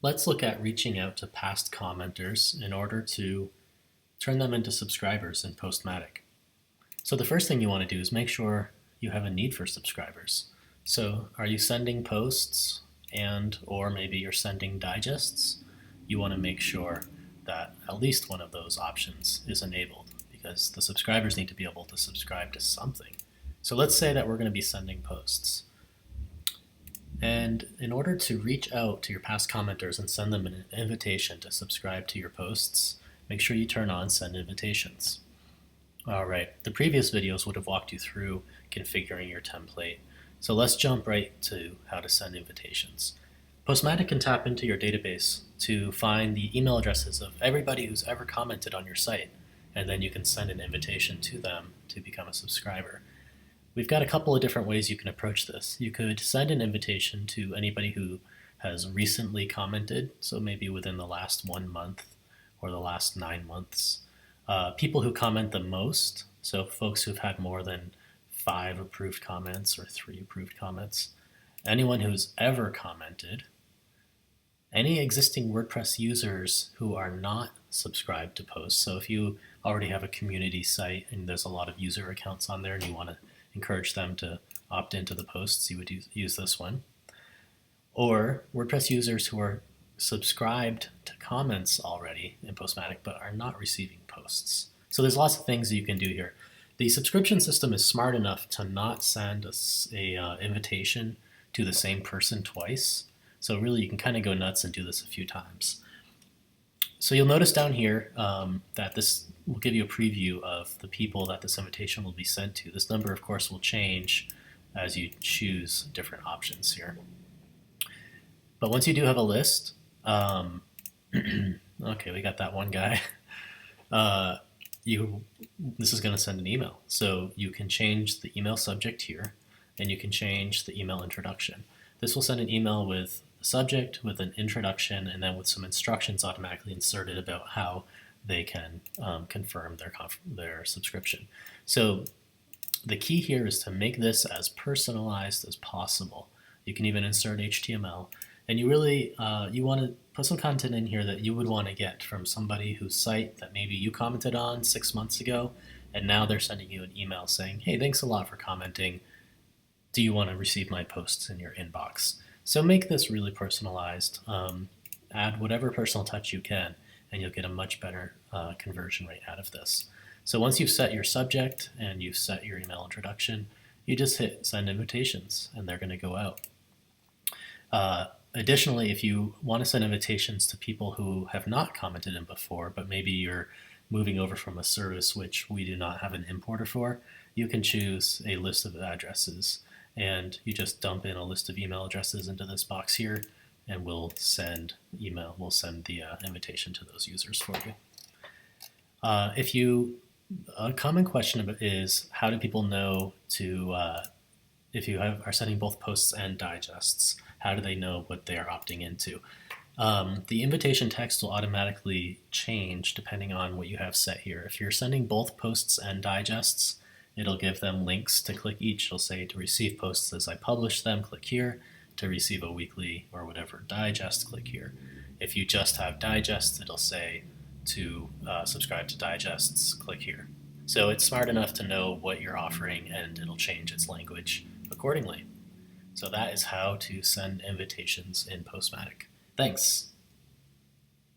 Let's look at reaching out to past commenters in order to turn them into subscribers in Postmatic. So the first thing you want to do is make sure you have a need for subscribers. So are you sending posts and or maybe you're sending digests? You want to make sure that at least one of those options is enabled because the subscribers need to be able to subscribe to something. So let's say that we're going to be sending posts. And in order to reach out to your past commenters and send them an invitation to subscribe to your posts, make sure you turn on Send Invitations. All right, the previous videos would have walked you through configuring your template. So let's jump right to how to send invitations. Postmatic can tap into your database to find the email addresses of everybody who's ever commented on your site, and then you can send an invitation to them to become a subscriber. We've got a couple of different ways you can approach this. You could send an invitation to anybody who has recently commented, so maybe within the last 1 month or the last 9 months. People who comment the most, so folks who've had more than 5 approved comments or 3 approved comments. Anyone who's ever commented. Any existing WordPress users who are not subscribed to posts. So if you already have a community site and there's a lot of user accounts on there and you want to encourage them to opt into the posts, you would use this one. Or WordPress users who are subscribed to comments already in Postmatic but are not receiving posts. So there's lots of things that you can do here. The subscription system is smart enough to not send a invitation to the same person twice. So really you can kind of go nuts and do this a few times. So you'll notice down here that this will give you a preview of the people that this invitation will be sent to. This number, of course, will change as you choose different options here. But once you do have a list, okay, we got that one guy. This is going to send an email. So you can change the email subject here, and you can change the email introduction. This will send an email with a subject, with an introduction, and then with some instructions automatically inserted about how they can confirm their subscription. So the key here is to make this as personalized as possible. You can even insert HTML. And you really, you want to put some content in here that you would want to get from somebody whose site that maybe you commented on 6 months ago, and now they're sending you an email saying, hey, thanks a lot for commenting. Do you want to receive my posts in your inbox? So make this really personalized. Add whatever personal touch you can, and you'll get a much better conversion rate out of this. So once you've set your subject and you've set your email introduction, you just hit send invitations, and they're going to go out. Additionally, if you want to send invitations to people who have not commented in before, but maybe you're moving over from a service which we do not have an importer for, you can choose a list of addresses, and you just dump in a list of email addresses into this box here, and we'll send the invitation to those users for you. A common question is, how do people know if you are sending both posts and digests, how do they know what they are opting into? The invitation text will automatically change depending on what you have set here. If you're sending both posts and digests, it'll give them links to click each. It'll say to receive posts as I publish them, click here. To receive a weekly or whatever digest, click here. If you just have digests, it'll say to subscribe to digests, click here. So it's smart enough to know what you're offering, and it'll change its language accordingly. So that is how to send invitations in Postmatic. Thanks.